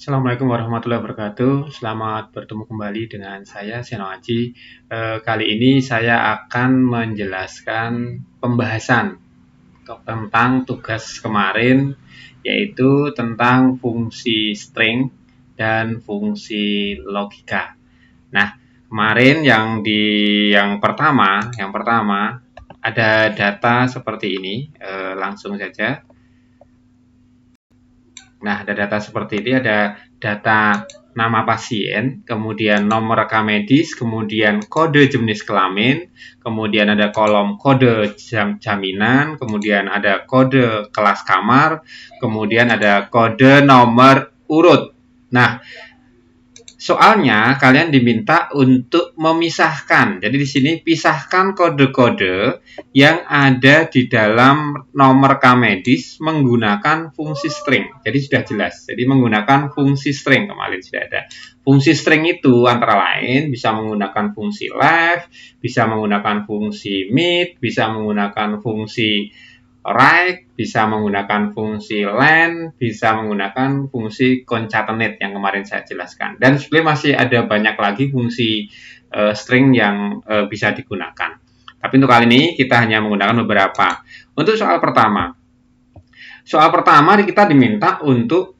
Assalamualaikum warahmatullahi wabarakatuh. Selamat bertemu kembali dengan saya Seno Aji. Kali ini saya akan menjelaskan pembahasan tentang tugas kemarin, yaitu tentang fungsi string dan fungsi logika. Nah, kemarin yang pertama ada data seperti ini. Langsung saja. Nah, ada data seperti ini, ada data nama pasien, kemudian nomor rekam medis, kemudian kode jenis kelamin, kemudian ada kolom kode jaminan, kemudian ada kode kelas kamar, kemudian ada kode nomor urut. Nah, soalnya kalian diminta untuk memisahkan. Jadi di sini pisahkan kode-kode yang ada di dalam nomor rekam medis menggunakan fungsi string. Jadi sudah jelas. Jadi menggunakan fungsi string kemarin sudah ada. Fungsi string itu antara lain bisa menggunakan fungsi left, bisa menggunakan fungsi mid, bisa menggunakan fungsi right, bisa menggunakan fungsi len, bisa menggunakan fungsi concatenate yang kemarin saya jelaskan. Dan sebenarnya masih ada banyak lagi fungsi string yang bisa digunakan. Tapi untuk kali ini kita hanya menggunakan beberapa. Untuk soal pertama kita diminta untuk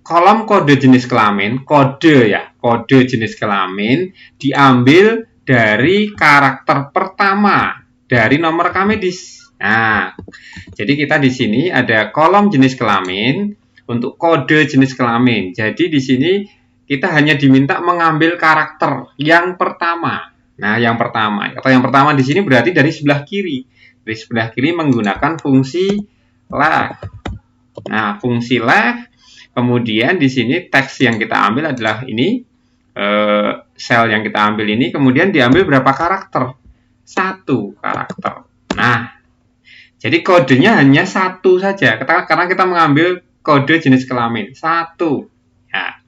kolom kode jenis kelamin, kode jenis kelamin diambil dari karakter pertama dari nomor rekam medis. Nah, jadi kita di sini ada kolom jenis kelamin untuk kode jenis kelamin. Jadi di sini kita hanya diminta mengambil karakter yang pertama. Nah, yang pertama di sini berarti dari sebelah kiri. Dari sebelah kiri menggunakan fungsi left. Nah, fungsi left. Kemudian di sini teks yang kita ambil adalah ini, sel yang kita ambil ini. Kemudian diambil berapa karakter? 1 karakter. Nah, jadi kodenya hanya 1 saja, karena kita mengambil kode jenis kelamin 1. Ya.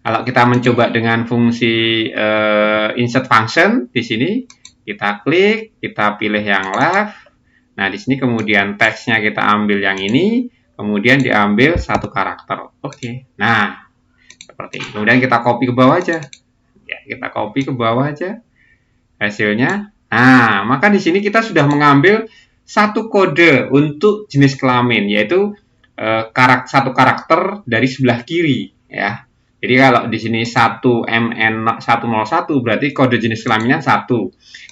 Kalau kita mencoba dengan fungsi insert function, di sini kita klik, kita pilih yang left. Nah, di sini kemudian teksnya kita ambil yang ini, kemudian diambil 1 karakter. Oke. Nah, seperti ini. Kemudian kita copy ke bawah aja. Ya, kita copy ke bawah aja hasilnya. Nah, maka di sini kita sudah mengambil 1 kode untuk jenis kelamin, yaitu 1 karakter dari sebelah kiri, ya. Jadi kalau di sini 1MN101 berarti kode jenis kelaminnya 1.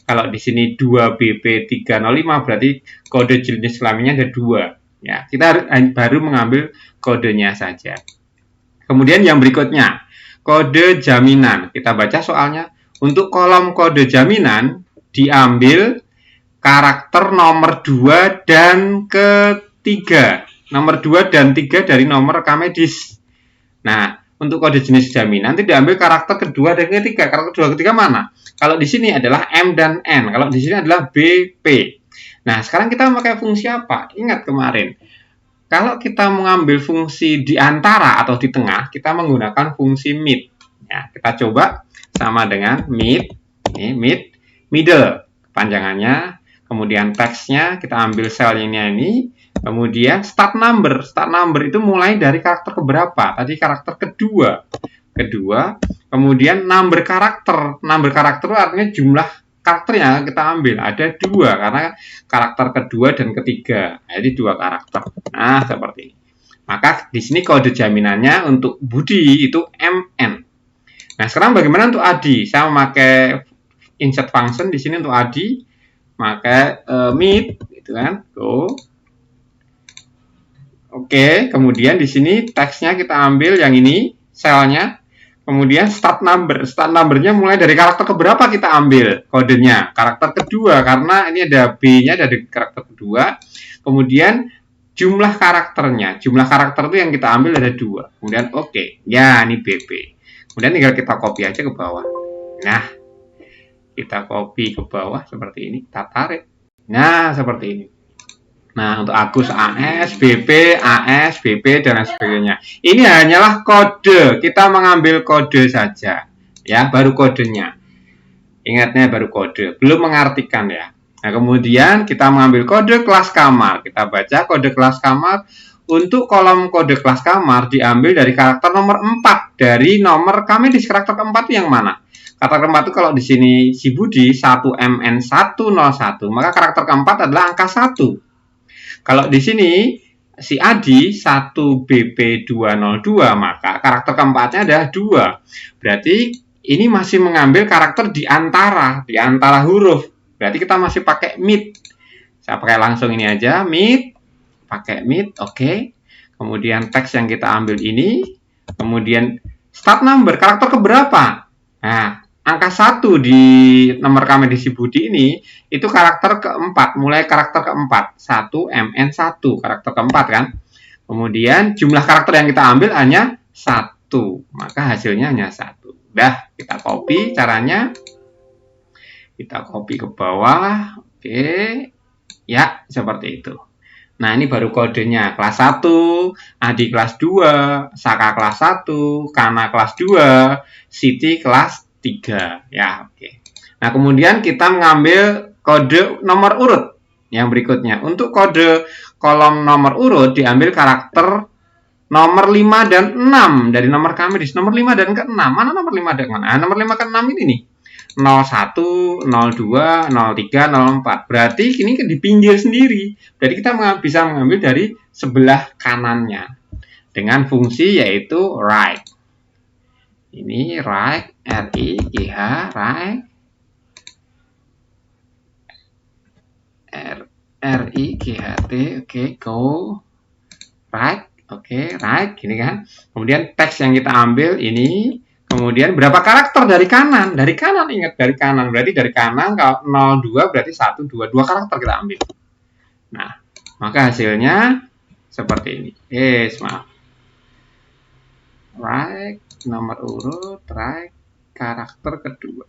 Kalau di sini 2BP305 berarti kode jenis kelaminnya ada 2. Ya, kita baru mengambil kodenya saja. Kemudian yang berikutnya, kode jaminan. Kita baca soalnya. Untuk kolom kode jaminan diambil karakter nomor 2 dan ketiga. Nomor 2 dan 3 dari nomor rekam medis. Nah, untuk kode jenis jaminan nanti diambil karakter kedua dan ketiga. Karakter kedua ketiga mana? Kalau di sini adalah M dan N. Kalau di sini adalah BP. Nah, sekarang kita memakai fungsi apa? Ingat kemarin. Kalau kita mengambil fungsi di antara atau di tengah, kita menggunakan fungsi mid. Ya, kita coba sama dengan mid. Ini mid, middle. Kepanjangannya. Kemudian teksnya kita ambil sel ini, kemudian start number itu mulai dari karakter keberapa? Tadi karakter kedua, kemudian number karakter itu artinya jumlah karakternya kita ambil ada 2 karena karakter kedua dan ketiga, jadi 2 karakter. Nah, seperti ini. Maka di sini kode jaminannya untuk Budi itu MN. Nah, sekarang bagaimana untuk Adi? Saya memakai insert function di sini untuk Adi. Maka mid gitu kan. Oke, kemudian di sini teksnya kita ambil yang ini, selnya. Kemudian start numbernya mulai dari karakter keberapa kita ambil kodenya? Karakter kedua, karena ini ada B-nya dari karakter kedua. Kemudian jumlah karakter itu yang kita ambil ada 2. Kemudian oke, ya ini BP. Kemudian tinggal kita copy aja ke bawah. Nah, kita copy ke bawah seperti ini, kita tarik. Nah, seperti ini. Nah, untuk Agus AS, BP, AS, BP, dan lain sebagainya. Ini hanyalah kode. Kita mengambil kode saja. Ya, baru kodenya. Ingatnya baru kode. Belum mengartikan ya. Nah, kemudian kita mengambil kode kelas kamar. Kita baca kode kelas kamar untuk kolom kode kelas kamar diambil dari karakter nomor 4 dari nomor Kamedis. Karakter keempat itu yang mana? Karakter keempat itu kalau di sini si Budi 1MN101, maka karakter keempat adalah angka 1. Kalau di sini si Adi 1BP202, maka karakter keempatnya adalah 2. Berarti ini masih mengambil karakter di antara huruf. Berarti kita masih pakai mid. Saya pakai langsung ini aja, mid. Pakai mid, oke. Kemudian teks yang kita ambil ini. Kemudian start number, karakter keberapa? Nah, angka 1 di nomor Kamedis si Budi ini, itu karakter keempat, mulai karakter keempat. 1MN1, karakter keempat kan. Kemudian jumlah karakter yang kita ambil hanya 1, maka hasilnya hanya 1. Udah, kita copy caranya. Kita copy ke bawah, oke. Ya, seperti itu. Nah, ini baru kodenya. Kelas 1, Adi kelas 2, Saka kelas 1, Kana kelas 2, Siti kelas 3. Ya, oke. Nah, kemudian kita mengambil kode nomor urut yang berikutnya. Untuk kode kolom nomor urut diambil karakter nomor 5 dan 6 dari nomor Kamedis. Nomor 5 dan ke-6. Mana nomor 5 dan ke-6? Nah, nomor 5 ke 6 ini nih. 01, 02, 03, 04. Berarti ini di pinggir sendiri. Berarti kita bisa mengambil dari sebelah kanannya dengan fungsi yaitu right. Ini right, RIGH, right. RIGHT, oke, go. Right, oke, right, gini kan. Kemudian teks yang kita ambil ini. Kemudian berapa karakter dari kanan? Dari kanan, ingat dari kanan. Berarti dari kanan kalau 02 berarti 1, 2, 2 karakter kita ambil. Nah, maka hasilnya seperti ini. Maaf. Right, nomor urut, right, karakter kedua.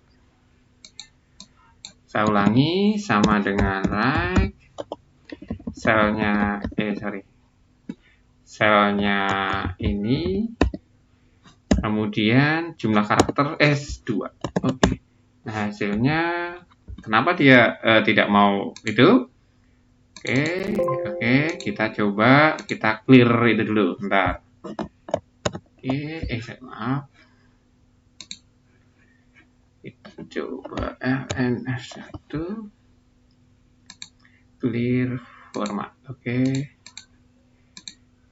Saya ulangi, sama dengan right, selnya ini. Kemudian jumlah karakter S2. Oke. Nah, hasilnya kenapa dia tidak mau itu? Oke, kita coba kita clear itu dulu. Bentar. Oke, maaf. Kita coba LNF1 clear format. Oke.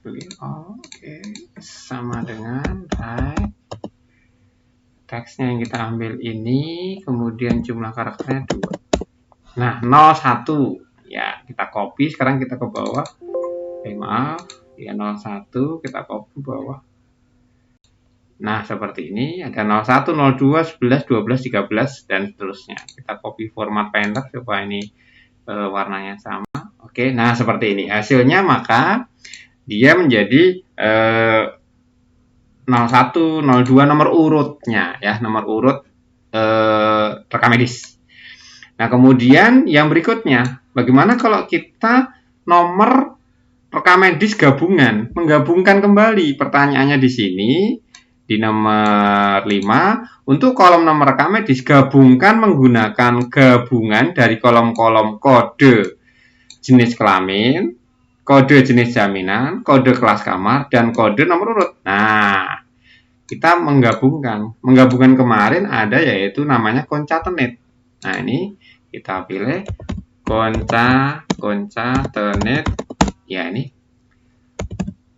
Oke, sama dengan right. Teksnya yang kita ambil ini, kemudian jumlah karakternya 2. Nah, 01. Ya, kita copy, sekarang kita ke bawah. Maaf, ya 01, kita copy bawah. Nah, seperti ini, ada 01, 02, 11, 12, 13, dan seterusnya. Kita copy format painter supaya ini warnanya sama. Oke, nah seperti ini. Hasilnya maka dia menjadi 01, 02 nomor urutnya ya, nomor urut Rekamedis. Nah, kemudian yang berikutnya, bagaimana kalau kita nomor Rekamedis gabungan, menggabungkan kembali? Pertanyaannya di sini di nomor 5, untuk kolom nomor Rekamedis gabungkan menggunakan gabungan dari kolom-kolom kode jenis kelamin, kode jenis jaminan, kode kelas kamar, dan kode nomor urut. Nah, kita menggabungkan. Menggabungkan kemarin ada yaitu namanya concatenate. Nah, ini kita pilih concatenate. Ya, ini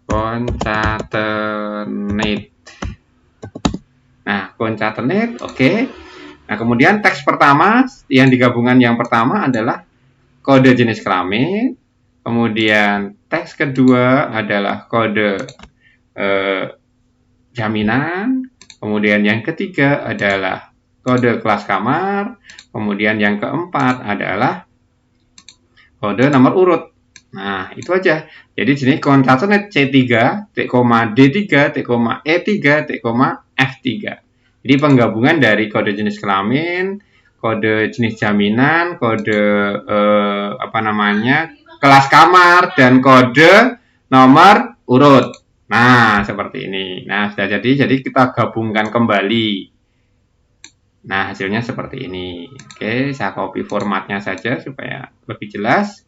concatenate. Nah, concatenate, oke. Nah, kemudian teks pertama yang digabungan yang pertama adalah kode jenis kelamin. Kemudian teks kedua adalah kode jaminan. Kemudian yang ketiga adalah kode kelas kamar. Kemudian yang keempat adalah kode nomor urut. Nah, itu aja. Jadi sini concatenate C3, T, D3, T, E3, T, F3. Jadi penggabungan dari kode jenis kelamin, kode jenis jaminan, kode kelas kamar, dan kode nomor urut. Nah, seperti ini. Nah, sudah jadi kita gabungkan kembali. Nah, hasilnya seperti ini. Oke, saya copy formatnya saja supaya lebih jelas.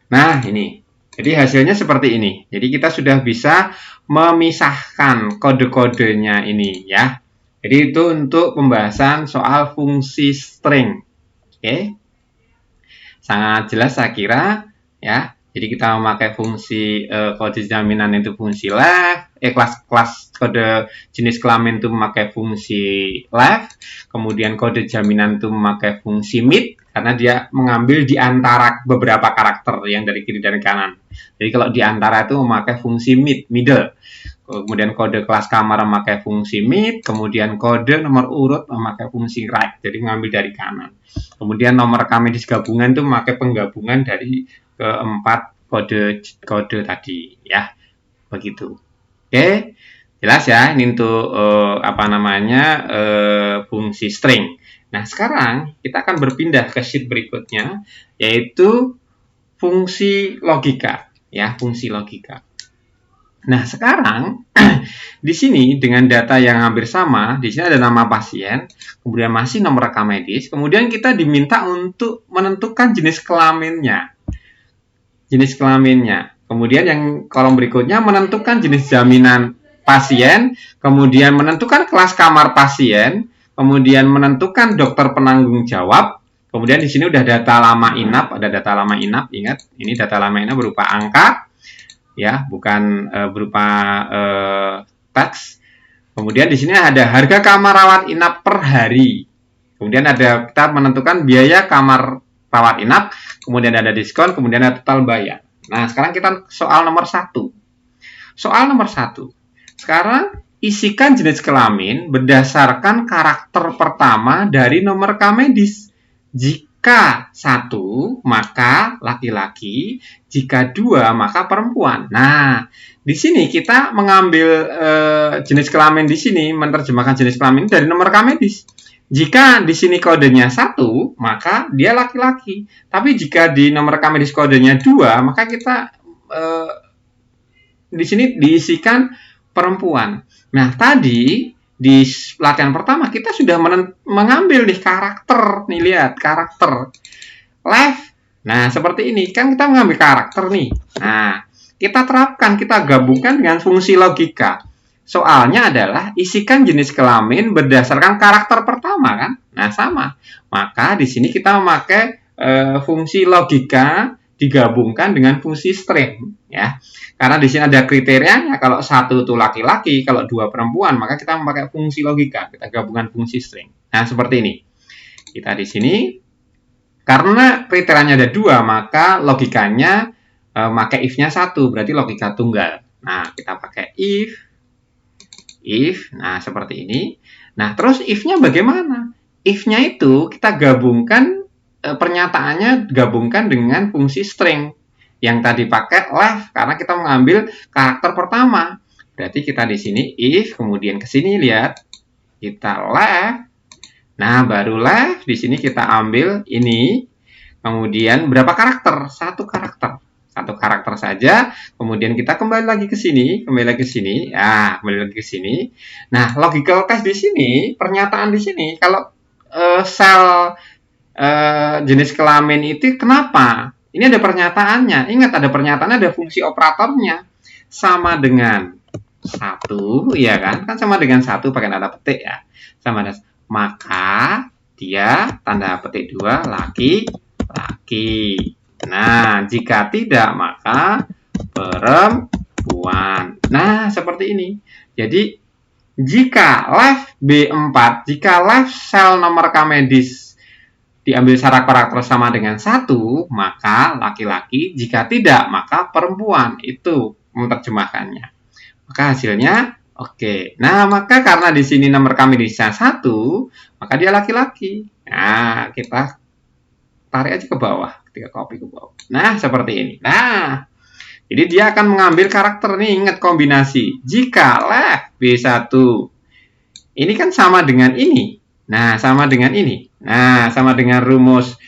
Nah, ini. Jadi hasilnya seperti ini. Jadi kita sudah bisa memisahkan kode-kodenya ini ya. Jadi itu untuk pembahasan soal fungsi string. Oke. Sangat jelas saya kira ya. Jadi kita memakai fungsi kode jaminan itu fungsi left, kelas kode jenis kelamin itu memakai fungsi left, kemudian kode jaminan itu memakai fungsi mid karena dia mengambil di antara beberapa karakter yang dari kiri dan kanan. Jadi kalau di antara itu memakai fungsi middle. Kemudian kode kelas kamar memakai fungsi mid, kemudian kode nomor urut memakai fungsi right, jadi mengambil dari kanan. Kemudian nomor kami di gabungan itu memakai penggabungan dari keempat kode tadi ya, begitu. Oke, jelas ya ini untuk fungsi string. Nah sekarang kita akan berpindah ke sheet berikutnya, yaitu fungsi logika ya, fungsi logika. Nah sekarang di sini dengan data yang hampir sama, di sini ada nama pasien, kemudian masih nomor rekam medis, kemudian kita diminta untuk menentukan jenis kelaminnya. Kemudian yang kolom berikutnya menentukan jenis jaminan pasien, kemudian menentukan kelas kamar pasien, kemudian menentukan dokter penanggung jawab. Kemudian di sini udah data lama inap, ada data lama inap, ingat ini data lama inap berupa angka ya, bukan berupa teks. Kemudian di sini ada harga kamar rawat inap per hari. Kemudian ada kita menentukan biaya kamar rawat inap, kemudian ada diskon, kemudian ada total bayar. Nah, sekarang kita soal nomor 1. Soal nomor 1. Sekarang isikan jenis kelamin berdasarkan karakter pertama dari nomor rekam medis. Jika 1, maka laki-laki, jika 2, maka perempuan. Nah, di sini kita mengambil jenis kelamin di sini, menerjemahkan jenis kelamin dari nomor rekam medis. Jika di sini kodenya 1, maka dia laki-laki. Tapi jika di nomor rekam medis kodenya 2, maka kita di sini diisikan perempuan. Nah, tadi di latihan pertama kita sudah mengambil nih karakter. Nih lihat, karakter. Left. Nah, seperti ini. Kan kita mengambil karakter nih. Nah, kita terapkan, kita gabungkan dengan fungsi logika. Soalnya adalah isikan jenis kelamin berdasarkan karakter pertama kan? Nah, sama. Maka di sini kita memakai fungsi logika digabungkan dengan fungsi string ya. Karena di sini ada kriterianya, kalau 1 itu laki-laki, kalau 2 perempuan, maka kita memakai fungsi logika, kita gabungkan fungsi string. Nah, seperti ini. Kita di sini karena kriterianya ada 2, maka logikanya pakai if-nya 1, berarti logika tunggal. Nah, kita pakai if, nah seperti ini. Nah, terus if-nya bagaimana? If-nya itu kita gabungkan, pernyataannya gabungkan dengan fungsi string. Yang tadi pakai left, karena kita mengambil karakter pertama. Berarti kita di sini if, kemudian ke sini lihat, kita left. Nah, baru left, di sini kita ambil ini, kemudian berapa karakter? 1 karakter. 1 karakter saja, kemudian kita kembali lagi ke sini, kembali lagi ke sini. Nah, logical test di sini, pernyataan di sini, kalau sel jenis kelamin itu kenapa? Ini ada pernyataannya. Ingat, ada pernyataannya, ada fungsi operatornya. Sama dengan 1, ya kan? Kan sama dengan 1 pakai tanda petik ya. Sama dengan, maka dia tanda petik 2 laki-laki. Nah, jika tidak, maka perempuan. Nah, seperti ini. Jadi, jika left B4, jika left sel nomor rekam medis diambil secara karakter sama dengan 1, maka laki-laki. Jika tidak, maka perempuan. Itu menerjemahkannya. Maka hasilnya, oke. Nah, maka karena di sini nomor rekam medisnya 1, maka dia laki-laki. Nah, kita tarik aja ke bawah. Ketika copy ke bawah. Nah, seperti ini. Nah, jadi dia akan mengambil karakter nih, ingat kombinasi. Jika left B1, ini kan sama dengan ini. Nah, sama dengan ini. Nah, sama dengan rumus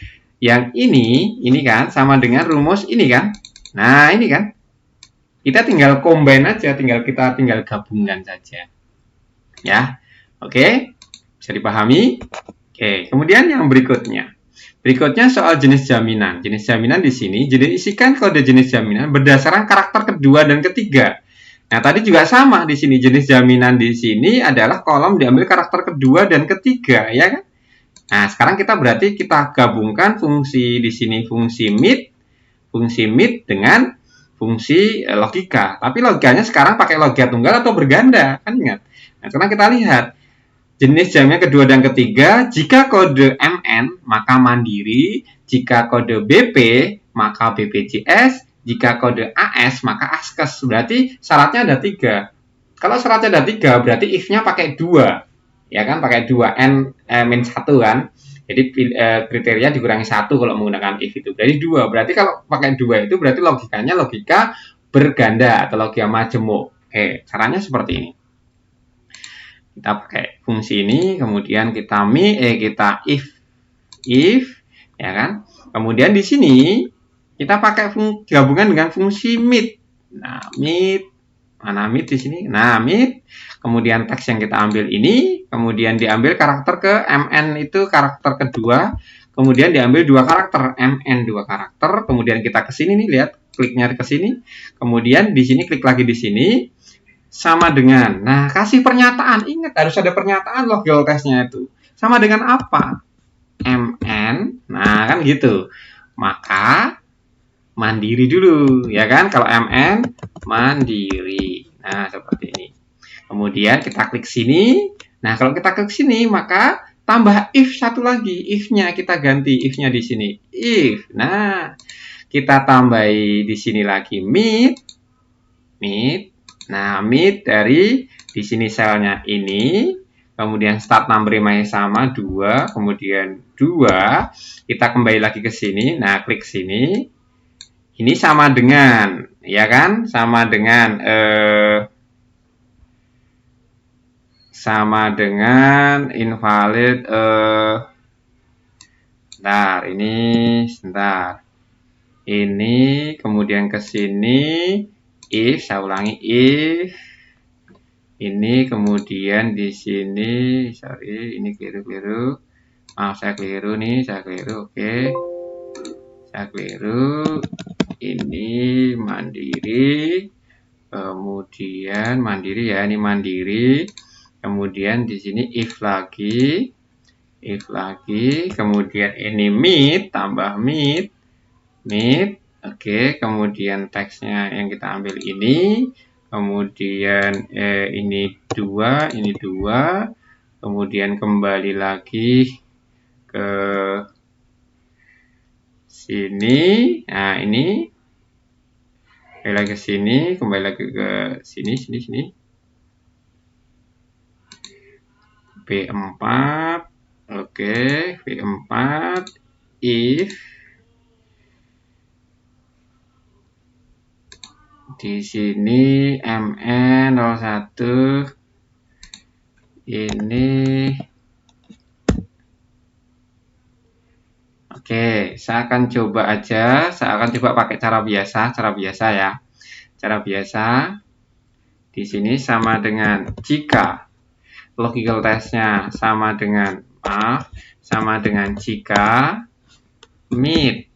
yang ini kan sama dengan rumus ini kan. Nah, ini kan. Kita tinggal combine aja, kita tinggal gabungkan saja. Ya. Oke. Bisa dipahami? Oke, kemudian yang berikutnya. Berikutnya soal jenis jaminan. Jenis jaminan di sini, jadi isikan kode jenis jaminan berdasarkan karakter kedua dan ketiga. Nah, tadi juga sama di sini, jenis jaminan di sini adalah kolom diambil karakter kedua dan ketiga, ya kan? Nah, sekarang kita gabungkan fungsi di sini, fungsi meet dengan fungsi logika. Tapi logikanya sekarang pakai logika tunggal atau berganda, kan ingat? Nah, sekarang kita lihat jenis jaminan kedua dan ketiga, jika kode MN maka mandiri, jika kode BP maka BPJS, jika kode AS maka ASKES. Berarti syaratnya ada 3. Kalau syaratnya ada 3, berarti if-nya pakai 2. Ya kan, pakai 2 n-1 kan. Jadi kriteria dikurangi 1 kalau menggunakan if itu. Berarti 2. Berarti kalau pakai 2 itu berarti logikanya logika berganda atau logika majemuk. Oke, caranya seperti ini. Kita pakai fungsi ini, kemudian kita if, ya kan. Kemudian di sini kita pakai gabungan dengan fungsi meet. Nah, meet, mana meet di sini? Nah, meet. Kemudian teks yang kita ambil ini, kemudian diambil karakter ke MN itu karakter kedua, kemudian diambil 2 karakter, MN 2 karakter, kemudian kita ke sini nih, lihat kliknya ke sini. Kemudian di sini klik lagi di sini. Sama dengan, nah kasih pernyataan, ingat harus ada pernyataan logical testnya itu. Sama dengan apa? MN, nah kan gitu. Maka mandiri dulu, ya kan? Kalau MN, mandiri. Nah, seperti ini. Kemudian kita klik sini. Nah, kalau kita klik sini, maka tambah if satu lagi. If-nya kita ganti, if-nya di sini. If, nah kita tambahi di sini lagi meet. Nah, meet dari di sini selnya ini, kemudian start number masih sama 2, kemudian 2, kita kembali lagi ke sini. Nah, klik sini. Ini sama dengan, ya kan? Sama dengan invalid sebentar. Ini kemudian ke sini. If, saya ulangi, if ini kemudian di sini, sorry, ini keliru. Maaf, saya keliru nih, oke. Saya keliru. Ini mandiri, kemudian mandiri ya, ini mandiri. Kemudian di sini if lagi, kemudian ini meet, tambah meet. Oke, kemudian teksnya yang kita ambil ini, kemudian ini 2, kemudian kembali lagi ke sini. Nah, ini kembali lagi ke sini, kembali lagi ke sini. B4. Oke, B4 if di sini MN01 ini. Oke, saya akan coba pakai cara biasa ya. Cara biasa di sini sama dengan jika logical testnya sama dengan jika meet.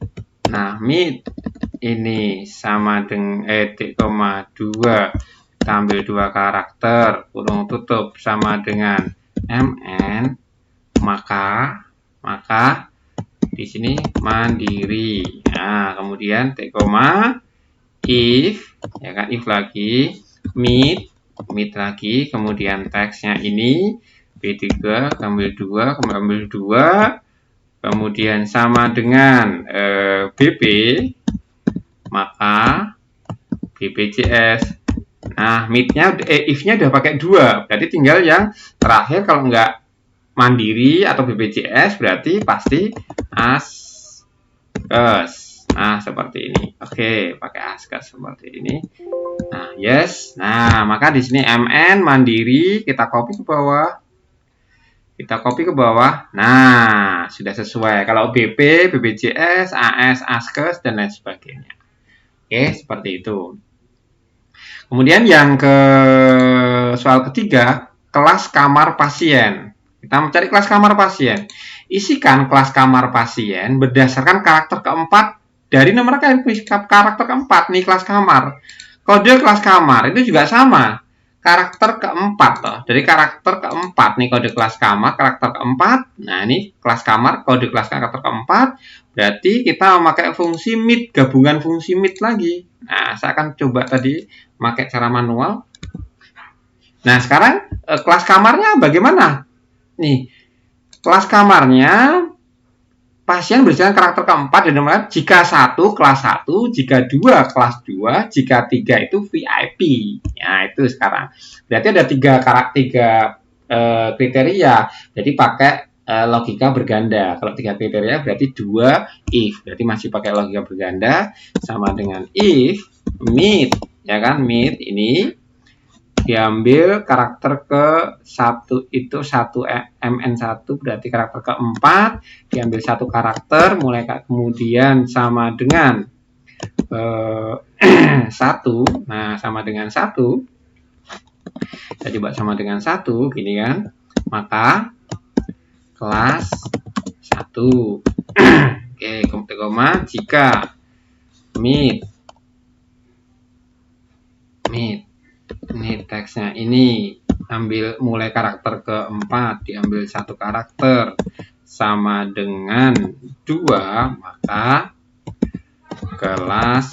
Nah, meet ini sama dengan 2, kita ambil 2 karakter, kurung tutup sama dengan MN, maka di sini mandiri. Nah, kemudian if, ya kan, if lagi, meet lagi, kemudian teksnya ini B3, ambil 2, kemudian sama dengan BP, maka BPJS. Nah, if-nya udah pakai 2, berarti tinggal yang terakhir, kalau nggak mandiri atau BPJS berarti pasti ASKES. Nah, seperti ini. Oke, pakai ASKES seperti ini. Nah, yes. Nah, maka di sini MN mandiri kita copy ke bawah. Nah, sudah sesuai. Kalau BP, BPJS, AS, ASKES, dan lain sebagainya. Oke, seperti itu. Kemudian yang ke soal ketiga, kelas kamar pasien. Kita mencari kelas kamar pasien. Isikan kelas kamar pasien berdasarkan karakter keempat dari nomor karakter keempat nih kelas kamar. Kode kelas kamar itu juga sama. Karakter keempat loh. Dari karakter keempat nih kode kelas kamar, karakter keempat. Nah, ini kelas kamar, kode kelas karakter keempat. Berarti kita memakai fungsi meet, gabungan fungsi meet lagi. Nah, saya akan coba tadi pakai cara manual. Nah, sekarang kelas kamarnya bagaimana? Nih, kelas kamarnya pasien berdasarkan karakter keempat dan nomor jika 1 kelas 1, jika 2 kelas 2, jika 3 itu VIP. Nah, itu sekarang. Berarti ada tiga kriteria. Jadi pakai logika berganda. Kalau 3 kriteria berarti 2 if. Berarti masih pakai logika berganda sama dengan if meet, ya kan? Meet ini diambil karakter ke 1 itu 1 MN1 berarti karakter keempat, diambil 1 karakter mulai kemudian sama dengan 1. Nah, sama dengan 1. Kita coba sama dengan 1 gini kan. Maka kelas 1. Oke, koma jika meet ini teksnya ini ambil mulai karakter keempat diambil 1 karakter sama dengan 2 maka kelas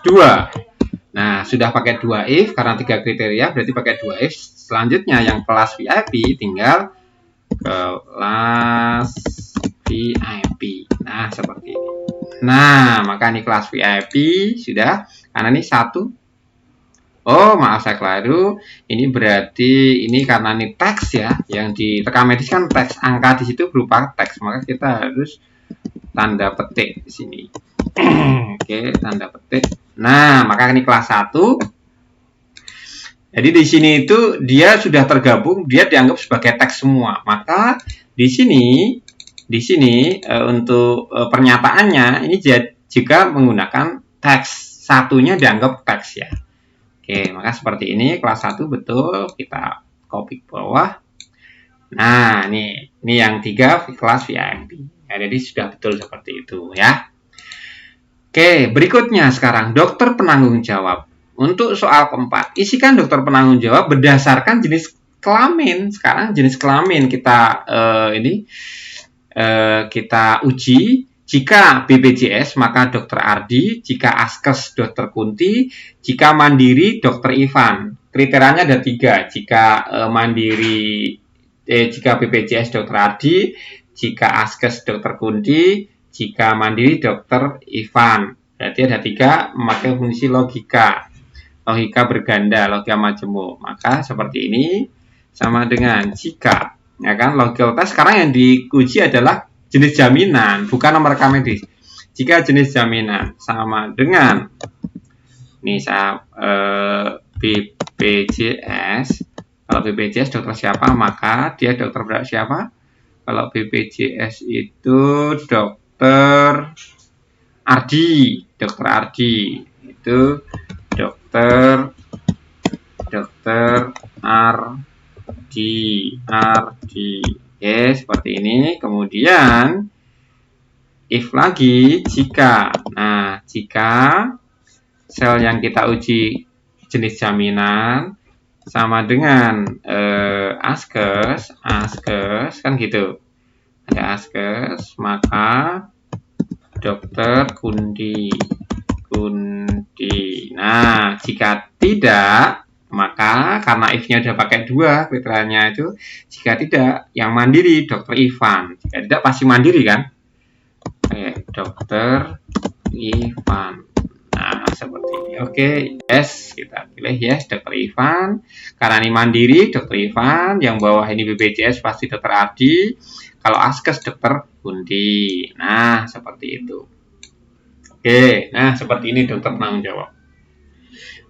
2. Nah, sudah pakai 2 if karena 3 kriteria berarti pakai 2 if. Selanjutnya yang kelas VIP tinggal kelas VIP. Nah, seperti ini. Nah, maka ini kelas VIP sudah karena ini 1. Oh, maaf saya keliru. Ini berarti ini karena ini teks ya, yang di rekam medis kan teks, angka di situ berupa teks, maka kita harus tanda petik di sini. Oke, tanda petik. Nah, maka ini kelas 1. Jadi di sini itu dia sudah tergabung, dia dianggap sebagai teks semua. Maka di sini untuk pernyataannya ini jika menggunakan teks, satunya dianggap teks ya. Oke, maka seperti ini kelas 1 betul, kita copy ke bawah. Nah, ini yang 3 kelas VIP. Ya, jadi sudah betul seperti itu ya. Oke, berikutnya sekarang dokter penanggung jawab. Untuk soal keempat, isikan dokter penanggung jawab berdasarkan jenis kelamin. Sekarang jenis kelamin kita kita uji. Jika BPJS maka Dr. Ardi, jika Askes Dr. Kunti, jika Mandiri Dr. Ivan. Kriterianya ada 3. Jika jika BPJS Dr. Ardi, jika Askes Dr. Kunti, jika Mandiri Dr. Ivan. Berarti ada 3 memakai fungsi logika berganda, logika majemuk. Maka seperti ini sama dengan jika, ya kan? Logical sekarang yang diuji adalah jenis jaminan, bukan nomor rekam medis. Jika jenis jaminan sama dengan misal BPJS, kalau BPJS dokter siapa, maka dia dokter siapa? Kalau BPJS itu dokter Ardi, itu dokter Ardi. Oke, seperti ini. Kemudian if lagi jika. Nah, jika sel yang kita uji jenis jaminan sama dengan Askes kan gitu. Ada Askes, maka dokter Kunti. Nah, jika tidak, maka karena if-nya udah pakai 2 kriterianya itu, jika tidak yang mandiri dokter Ivan, jika tidak pasti mandiri kan. Oke, dokter Ivan. Nah, seperti ini. Oke, yes, kita pilih yes dokter Ivan. Karena ini mandiri dokter Ivan, yang bawah ini BPJS pasti dokter Ardi. Kalau Askes dokter Kunti. Nah, seperti itu. Oke, nah seperti ini dokter penanggung jawab.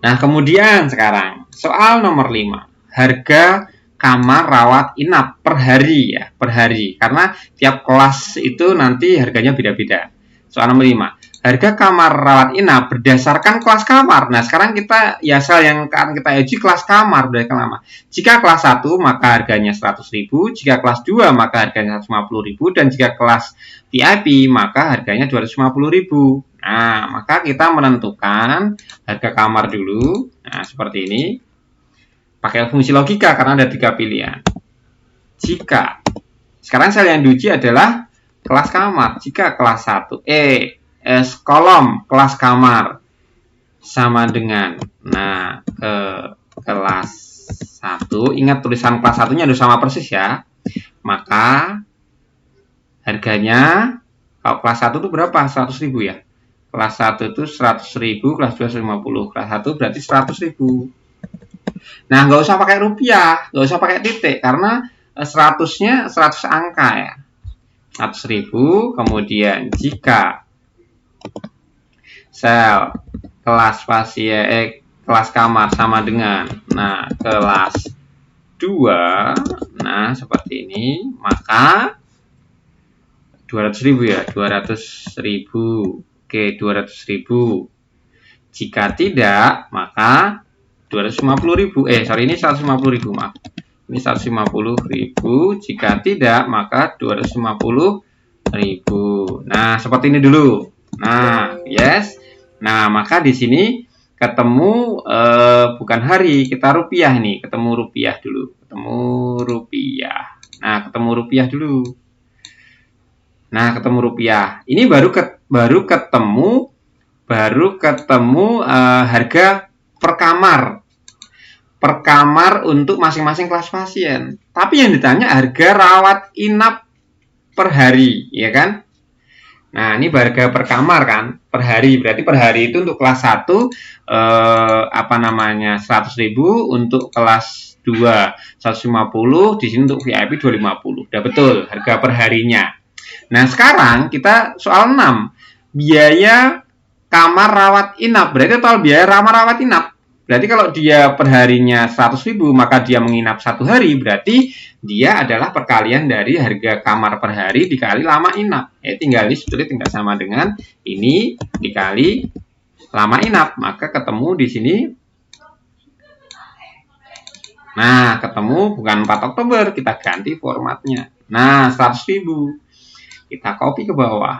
Nah, kemudian sekarang soal nomor 5. Harga kamar rawat inap per hari ya, per hari. Karena tiap kelas itu nanti harganya beda-beda. Soal nomor 5. harga kamar rawat inap berdasarkan kelas kamar. Nah, sekarang kita ya sel yang akan kita uji kelas kamar berdasarkan lama. Jika kelas 1 maka harganya 100.000, jika kelas 2 maka harganya 150.000, dan jika kelas VIP maka harganya 250.000. Nah, maka kita menentukan harga kamar dulu. Nah, seperti ini. Pakai fungsi logika karena ada 3 pilihan. Jika sekarang sel yang diuji adalah kelas kamar. Jika kelas 1 kolom kelas kamar sama dengan kelas 1, ingat tulisan kelas 1-nya harus sama persis ya. Maka harganya kalau kelas 1 itu berapa? 100.000 ya. Kelas 1 itu 100.000, kelas 2 150. Kelas 1 berarti 100.000. Nah, nggak usah pakai rupiah, nggak usah pakai titik, karena 100-nya 100 angka ya. 100.000, kemudian jika sel kelas pasien kelas kamar sama dengan kelas 2, seperti ini, maka 200.000 ya, 200.000. Oke, 200.000. Jika tidak, maka 250.000. Ini 150.000, maaf. Ini 150.000. Jika tidak, maka 250.000. Nah, seperti ini dulu. Nah, yes. Nah, maka di sini ketemu bukan hari, kita rupiah nih. Ketemu rupiah dulu. Ketemu rupiah. Nah, ketemu rupiah dulu. Nah, ketemu rupiah. Ini baru ketemu harga per kamar untuk masing-masing kelas pasien. Tapi yang ditanya harga rawat inap per hari, ya kan? Nah, ini harga per kamar kan, per hari. Berarti per hari itu untuk kelas 1 100.000, untuk kelas 2 150, di sini untuk VIP 250. Udah betul harga per harinya. Nah, sekarang kita soal 6. Biaya kamar rawat inap. Berarti total biaya kamar rawat inap. Berarti kalau dia perharinya 100.000, maka dia menginap 1 hari, berarti dia adalah perkalian dari harga kamar per hari dikali lama inap. Tinggal sama dengan ini dikali lama inap. Maka ketemu di sini. Nah, ketemu bukan 4 Oktober, kita ganti formatnya. Nah, 100.000. Kita copy ke bawah.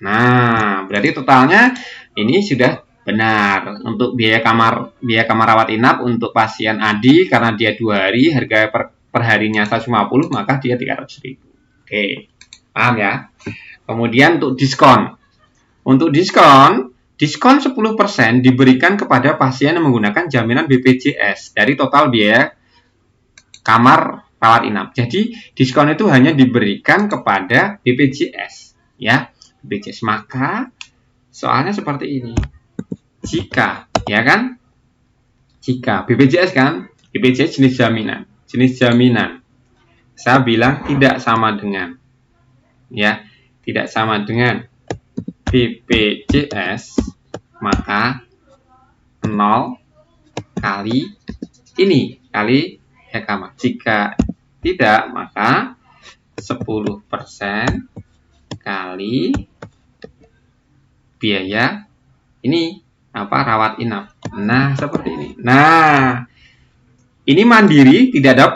Nah, berarti totalnya ini sudah benar. Untuk biaya kamar rawat inap untuk pasien Adi, karena dia 2 hari, harga per harinya 150, maka dia 300.000. Oke, paham ya? Kemudian untuk diskon. Untuk diskon 10% diberikan kepada pasien yang menggunakan jaminan BPJS dari total biaya kamar rawat inap. Jadi diskon itu hanya diberikan kepada BPJS, ya. BPJS. Maka soalnya seperti ini. Jika, ya kan? Jika BPJS kan, BPJS jenis jaminan. Saya bilang tidak sama dengan, ya, tidak sama dengan BPJS, maka 0 kali ini kali kamar. Jika tidak, maka 10% kali biaya ini rawat inap. Nah, seperti ini. Nah, ini mandiri tidak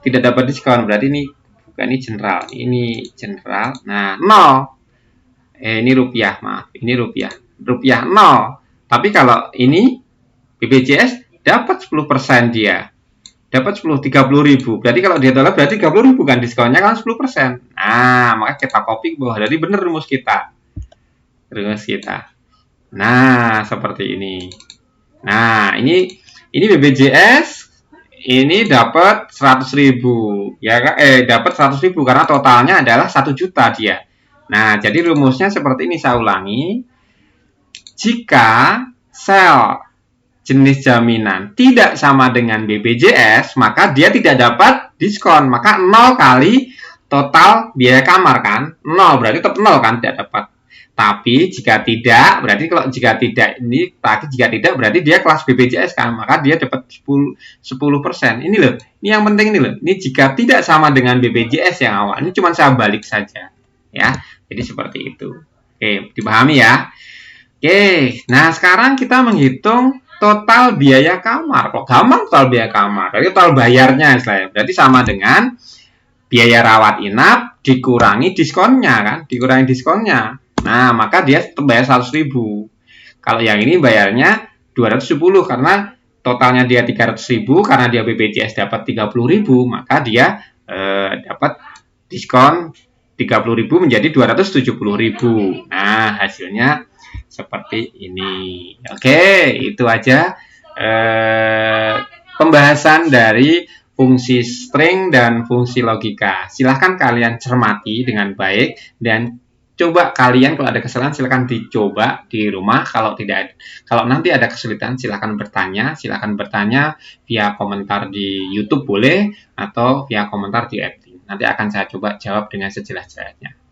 dapat diskon. Berarti ini bukan, ini general. Nah, 0. Ini rupiah, maaf. Ini rupiah 0. Tapi kalau ini BPJS dapat 10% dia. Dapat 30.000. Berarti kalau dia dolar berarti 30.000 kan, diskonnya kan 10%. Nah, maka kita copy ke bawah. Jadi benar rumus kita. Nah, seperti ini. Nah, ini BPJS ini dapat 100.000, ya kan? Dapat 100.000 karena totalnya adalah 1 juta dia. Nah, jadi rumusnya seperti ini, saya ulangi. Jika sel jenis jaminan tidak sama dengan BPJS, maka dia tidak dapat diskon. Maka 0 kali total biaya kamar kan? 0, berarti tetap 0 kan, tidak dapat. Tapi jika tidak, berarti jika tidak berarti dia kelas BPJS kan, maka dia dapat 10%. Ini loh, ini yang penting ini loh. Ini jika tidak sama dengan BPJS yang awal. Ini cuma saya balik saja, ya. Jadi seperti itu. Oke. Oke, dipahami ya. Oke, nah sekarang kita menghitung total biaya kamar. Kok gampang total biaya kamar? Jadi total bayarnya istilahnya. Berarti sama dengan biaya rawat inap dikurangi diskonnya kan? Dikurangi diskonnya. Nah, maka dia tetap bayar 100.000. Kalau yang ini bayarnya 270 karena totalnya dia 300.000 karena dia BPJS dapat 30.000, maka dia dapat diskon 30.000 menjadi 270.000. Nah, hasilnya seperti ini. Oke, itu aja pembahasan dari fungsi string dan fungsi logika. Silahkan kalian cermati dengan baik dan coba kalian kalau ada kesalahan silahkan dicoba di rumah. Kalau nanti ada kesulitan silahkan bertanya via komentar di YouTube boleh atau via komentar di editing. Nanti akan saya coba jawab dengan sejelas-jelasnya.